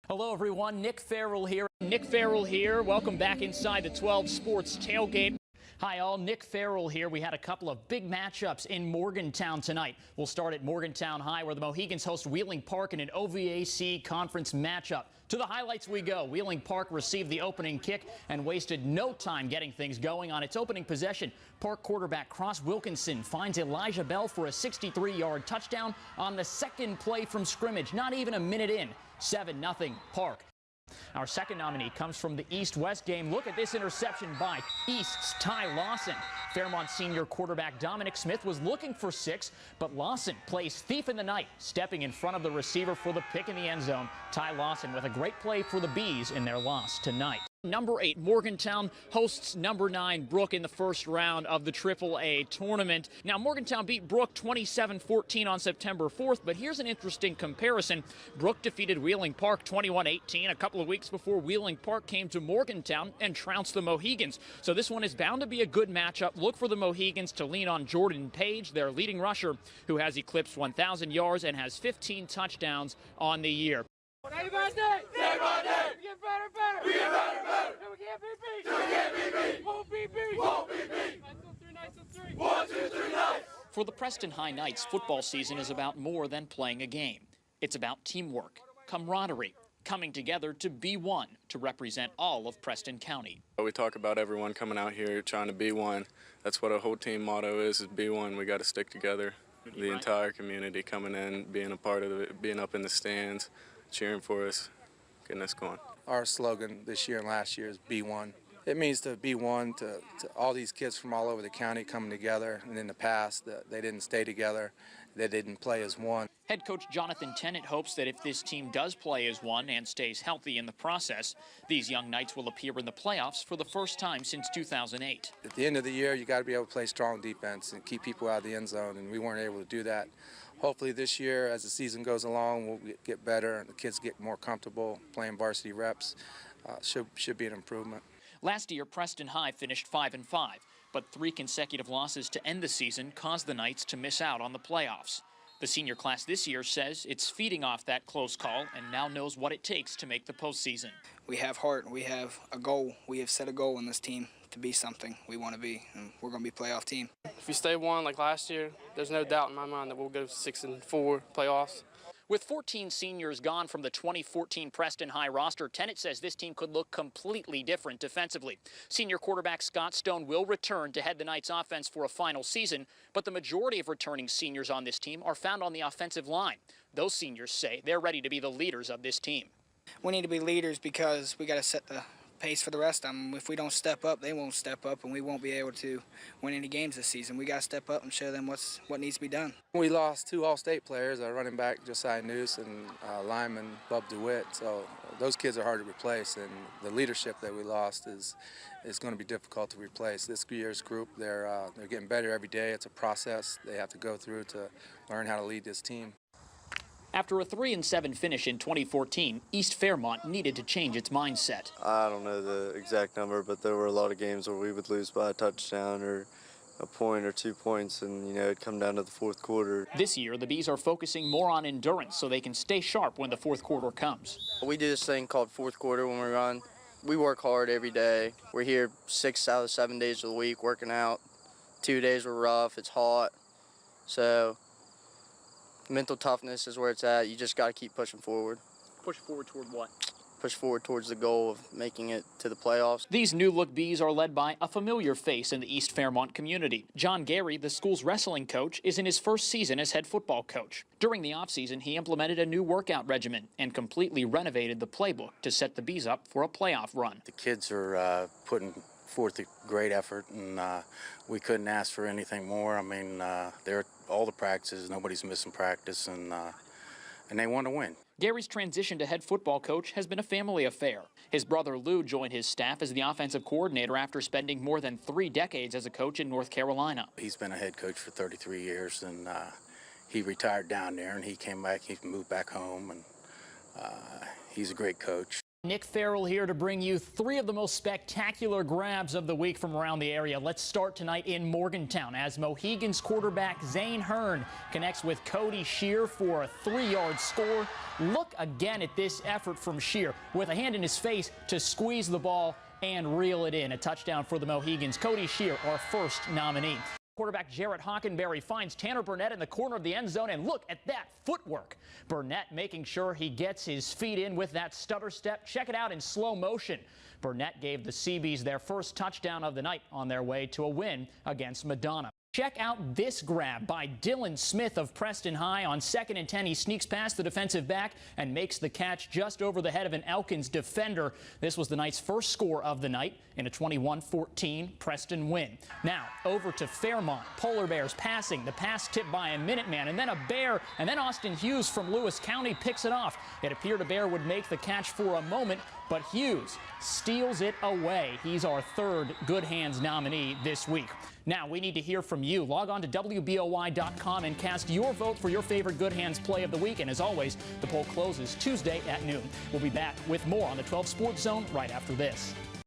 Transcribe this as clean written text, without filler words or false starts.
Hello, everyone. Nick Farrell here. Welcome back inside the 12 Sports Tailgate. Hi, all. Nick Farrell here. We had a couple of big matchups in Morgantown tonight. We'll start at Morgantown High, where the Mohegans host Wheeling Park in an OVAC conference matchup. To the highlights we go. Wheeling Park received the opening kick and wasted no time getting things going on its opening possession. Park quarterback Cross Wilkinson finds Elijah Bell for a 63-yard touchdown on the second play from scrimmage. Not even a minute in. 7-0 Park. Our second nominee comes from the East-West game. Look at this interception by East's Ty Lawson. Fairmont senior quarterback Dominic Smith was looking for 6, but Lawson plays thief in the night, stepping in front of the receiver for the pick in the end zone. Ty Lawson with a great play for the Bees in their loss tonight. Number 8, Morgantown hosts number 9, Brook, in the first round of the AAA tournament. Now, Morgantown beat Brook 27-14 on September 4th, but here's an interesting comparison. Brook defeated Wheeling Park 21-18 a couple of weeks before Wheeling Park came to Morgantown and trounced the Mohegans. So this one is bound to be a good matchup. Look for the Mohegans to lean on Jordan Page, their leading rusher, who has eclipsed 1,000 yards and has 15 touchdowns on the year. Day by day, we get better. We get better. Till we can't be beat. Won't be beat. Nice on three. 1, 2, 3, nice. For the Preston High Knights, football season is about more than playing a game. It's about teamwork, camaraderie, coming together to be one to represent all of Preston County. We talk about everyone coming out here trying to be one. That's what our whole team motto is be one. We got to stick together. The entire community coming in, being a part of it, being up in the stands, cheering for us, getting us going. Our slogan this year and last year is be one. It means to be one to all these kids from all over the county coming together, and in the past they didn't stay together, they didn't play as one. Head coach Jonathan Tennant hopes that if this team does play as one and stays healthy in the process, these young Knights will appear in the playoffs for the first time since 2008. At the end of the year, you got to be able to play strong defense and keep people out of the end zone, and we weren't able to do that. Hopefully this year, as the season goes along, we'll get better and the kids get more comfortable playing varsity reps. Should be an improvement. Last year, Preston High finished 5-5, but 3 consecutive losses to end the season caused the Knights to miss out on the playoffs. The senior class this year says it's feeding off that close call and now knows what it takes to make the postseason. We have heart. We have a goal. We have set a goal in this team to be something we want to be, and we're going to be a playoff team. If we stay one like last year, there's no doubt in my mind that we'll go 6-4 playoffs. With 14 seniors gone from the 2014 Preston High roster, Tennant says this team could look completely different defensively. Senior quarterback Scott Stone will return to head the Knights offense for a final season, but the majority of returning seniors on this team are found on the offensive line. Those seniors say they're ready to be the leaders of this team. We need to be leaders because we got to set the pace for the rest of them. If we don't step up, they won't step up, and we won't be able to win any games this season. We got to step up and show them what needs to be done. We lost 2 All-State players, our running back Josiah Noose and lineman Bub DeWitt. So those kids are hard to replace, and the leadership that we lost is going to be difficult to replace. This year's group, they're getting better every day. It's a process they have to go through to learn how to lead this team. After a 3-7 finish in 2014, East Fairmont needed to change its mindset. I don't know the exact number, but there were a lot of games where we would lose by a touchdown or a point or 2 points, and it'd come down to the fourth quarter. This year, the Bees are focusing more on endurance so they can stay sharp when the fourth quarter comes. We do this thing called fourth quarter when we run. We work hard every day. We're here 6 out of 7 days of the week working out. 2 days were rough, it's hot, so mental toughness is where it's at. You just got to keep pushing forward. Push forward toward what? Push forward towards the goal of making it to the playoffs. These new-look Bees are led by a familiar face in the East Fairmont community. John Gary, the school's wrestling coach, is in his first season as head football coach. During the offseason, he implemented a new workout regimen and completely renovated the playbook to set the Bees up for a playoff run. The kids are putting forth a great effort, and we couldn't ask for anything more. I mean, they're all the practices, nobody's missing practice, and they want to win. Gary's transition to head football coach has been a family affair. His brother Lou joined his staff as the offensive coordinator after spending more than 3 decades as a coach in North Carolina. He's been a head coach for 33 years, and he retired down there, and he came back, he moved back home, and he's a great coach. Nick Farrell here to bring you 3 of the most spectacular grabs of the week from around the area. Let's start tonight in Morgantown as Mohegan's quarterback Zane Hearn connects with Cody Shear for a 3-yard score. Look again at this effort from Shear with a hand in his face to squeeze the ball and reel it in. A touchdown for the Mohegans. Cody Shear, our first nominee. Quarterback Jarrett Hockenberry finds Tanner Burnett in the corner of the end zone, and look at that footwork. Burnett making sure he gets his feet in with that stutter step. Check it out in slow motion. Burnett gave the Seabees their first touchdown of the night on their way to a win against Madonna. Check out this grab by Dylan Smith of Preston High. On 2nd and 10, he sneaks past the defensive back and makes the catch just over the head of an Elkins defender. This was the Knights' first score of the night in a 21-14 Preston win. Now over to Fairmont. Polar Bears passing. The pass tipped by a Minuteman, and then a Bear, and then Austin Hughes from Lewis County picks it off. It appeared a Bear would make the catch for a moment, but Hughes steals it away. He's our 3rd Good Hands nominee this week. Now we need to hear from you. Log on to WBOY.com and cast your vote for your favorite Good Hands play of the week. And as always, the poll closes Tuesday at noon. We'll be back with more on the 12 Sports Zone right after this.